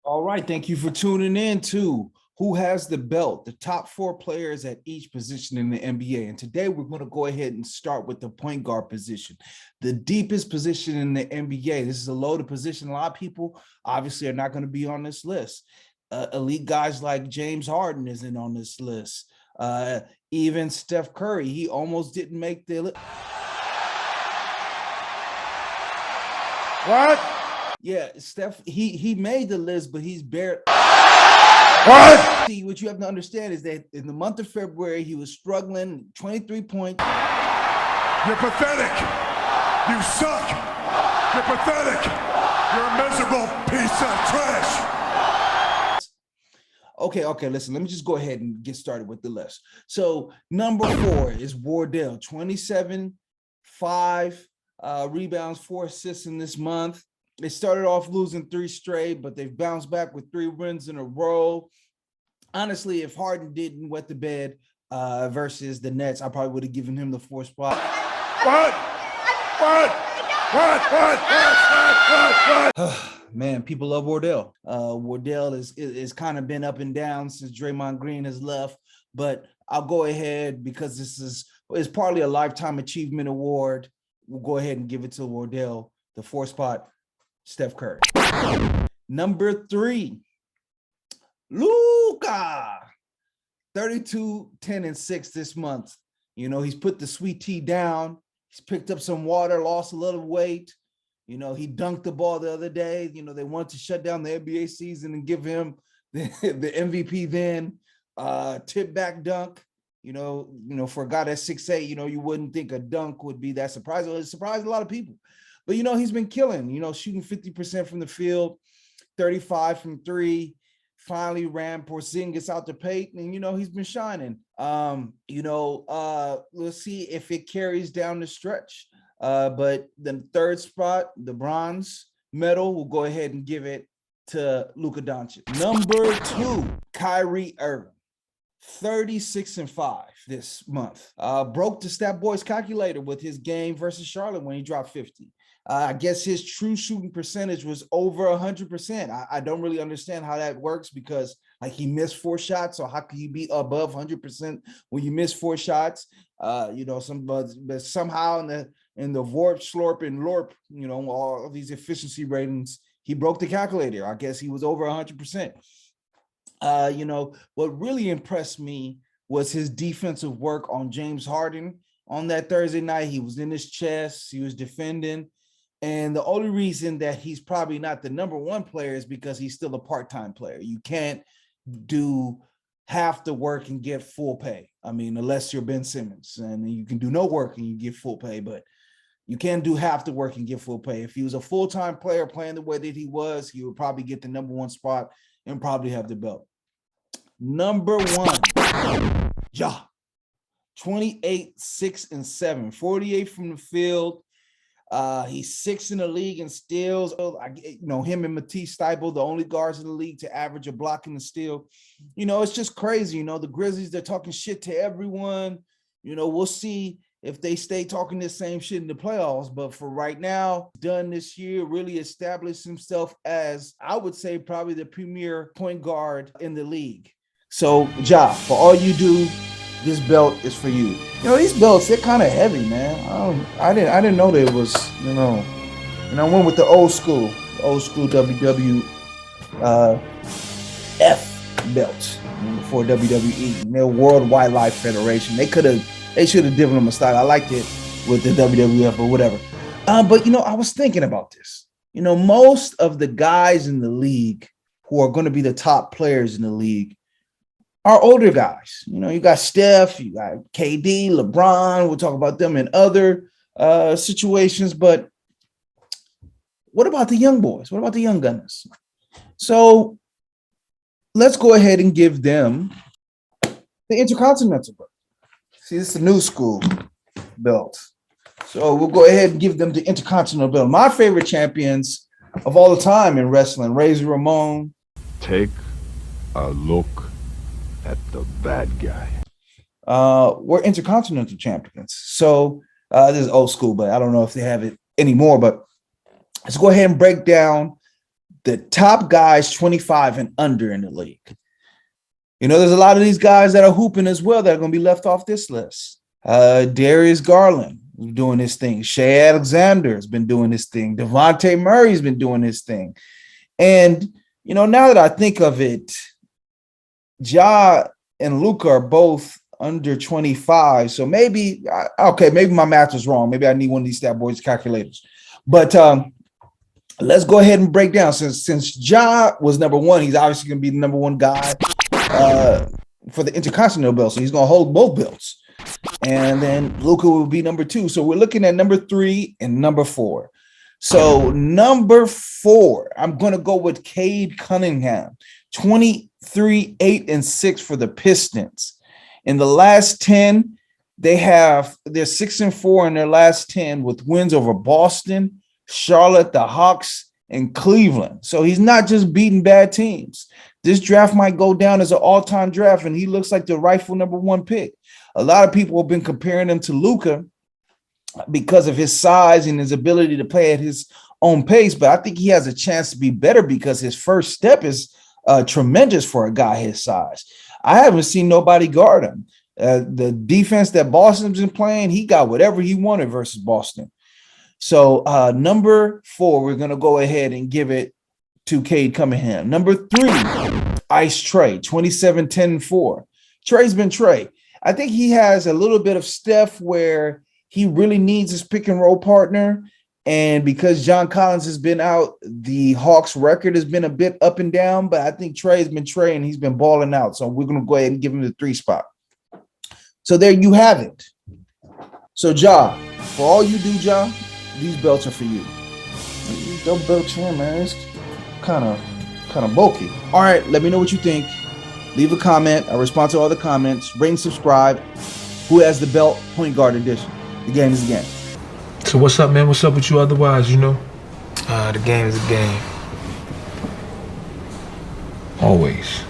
All right, thank you for tuning in to Who Has the Belt, the top four players at each position in the NBA. And today we're going to go ahead and start with the point guard position, the deepest position in the NBA. This is a loaded position. A lot of people obviously are not going to be on this list. Elite guys like James Harden isn't on this list. Even Steph Curry, he almost didn't make the list. What? Yeah, Steph, he made the list, but he's barely. What? See, what you have to understand is that in the month of February, he was struggling, 23 points. You're pathetic. You suck. You're pathetic. You're a miserable piece of trash. Okay, listen, let me just go ahead and get started with the list. So number 4 is Wardell, 27, 5 rebounds, 4 assists in this month. They started off losing 3 straight, but they've bounced back with 3 wins in a row. Honestly, if Harden didn't wet the bed versus the Nets, I probably would have given him the 4th spot. What? Man, people love Wardell. Wardell is kind of been up and down since Draymond Green has left, but I'll go ahead because this is partly a lifetime achievement award. We'll go ahead and give it to Wardell. The 4th spot, Steph Curry. Number 3, Luka. 32, 10, and 6 this month. You know, he's put the sweet tea down. He's picked up some water, lost a little weight. You know, he dunked the ball the other day. You know, they wanted to shut down the NBA season and give him the MVP then. Tip back dunk. You know, for a guy that's 6'8", you know, you wouldn't think a dunk would be that surprising. It surprised a lot of people. But, you know, he's been killing, you know, shooting 50% from the field, 35 from 3. Finally ran Porzingis out the paint, and, you know, he's been shining. We'll see if it carries down the stretch. But the 3rd spot, the bronze medal, we'll go ahead and give it to Luka Doncic. Number 2, Kyrie Irving, 36-5 this month. Broke the Stat Boys calculator with his game versus Charlotte when he dropped 50. I guess his true shooting percentage was over 100%. I don't really understand how that works because, like, he missed 4 shots. So how can you be above 100% when you miss 4 shots? But somehow in the VORP, Slorp, and LORP, you know, all of these efficiency ratings, he broke the calculator. I guess he was over 100%. What really impressed me was his defensive work on James Harden on that Thursday night. He was in his chest. He was defending. And the only reason that he's probably not the number 1 player is because he's still a part-time player. You can't do half the work and get full pay. I mean, unless you're Ben Simmons, and you can do no work and you get full pay, but you can't do half the work and get full pay. If he was a full-time player playing the way that he was, he would probably get the number 1 spot and probably have the belt. Number 1, Ja. 28, 6, and 7, 48 from the field. He's 6th in the league in steals. Him and Matisse Thybulle, the only guards in the league to average a block and a steal. You know, it's just crazy. You know, the Grizzlies, they're talking shit to everyone. You know, we'll see if they stay talking this same shit in the playoffs. But for right now, done this year, really established himself as, I would say, probably the premier point guard in the league. So, Ja, for all you do, this belt is for you. You know, these belts, they're kind of heavy, man. I didn't know they was, you know. And I went with the old school WWF belt before WWE, the World Wildlife Federation. They should have given them a style. I liked it with the WWF or whatever. But, you know, I was thinking about this. You know, most of the guys in the league who are going to be the top players in the league are older guys. You know, you got Steph, you got KD, LeBron. We'll talk about them in other situations. But what about the young boys? What about the young gunners? So let's go ahead and give them the Intercontinental belt. See, this is the new school belt. So we'll go ahead and give them the Intercontinental belt. My favorite champions of all the time in wrestling, Razor Ramon. Take a look at the bad guy. We're Intercontinental champions. So this is old school, but I don't know if they have it anymore. But let's go ahead and break down the top guys 25 and under in the league. You know, there's a lot of these guys that are hooping as well that are going to be left off this list. Darius Garland is doing his thing. Shea Alexander has been doing his thing. Devontae Murray's been doing his thing. And, you know, now that I think of it, Ja and Luka are both under 25. So maybe, okay, maybe my math was wrong. Maybe I need one of these Stat Boys calculators. But let's go ahead and break down. Since Ja was number one, he's obviously going to be the number one guy for the Intercontinental belt. So he's going to hold both belts. And then Luka will be number two. So we're looking at number 3 and number 4. So number 4, I'm going to go with Cade Cunningham, 23, 8, and 6 for the Pistons. In the last 10, they're 6 and 4 in their last 10 with wins over Boston, Charlotte, the Hawks, and Cleveland. So he's not just beating bad teams. This draft might go down as an all-time draft, and he looks like the rightful number 1 pick. A lot of people have been comparing him to Luka because of his size and his ability to play at his own pace, but I think he has a chance to be better because his first step is tremendous for a guy his size. I haven't seen nobody guard him. The defense that Boston's been playing, he got whatever he wanted versus Boston. So number 4, we're going to go ahead and give it to Cade Cunningham. Number 3, Ice Trae, 27, 10, and 4. Trae's been Trae. I think he has a little bit of Steph where he really needs his pick and roll partner. And because John Collins has been out, the Hawks record has been a bit up and down, but I think Trae's been Trae and he's been balling out. So we're going to go ahead and give him the 3 spot. So there you have it. So Ja, for all you do, Ja, these belts are for you. These double belts here, man, it's kind of bulky. All right, let me know what you think. Leave a comment. I respond to all the comments. Rate and subscribe. Who has the belt? Point guard edition. The game is the game. So what's up, man? What's up with you otherwise, you know? The game is a game. Always.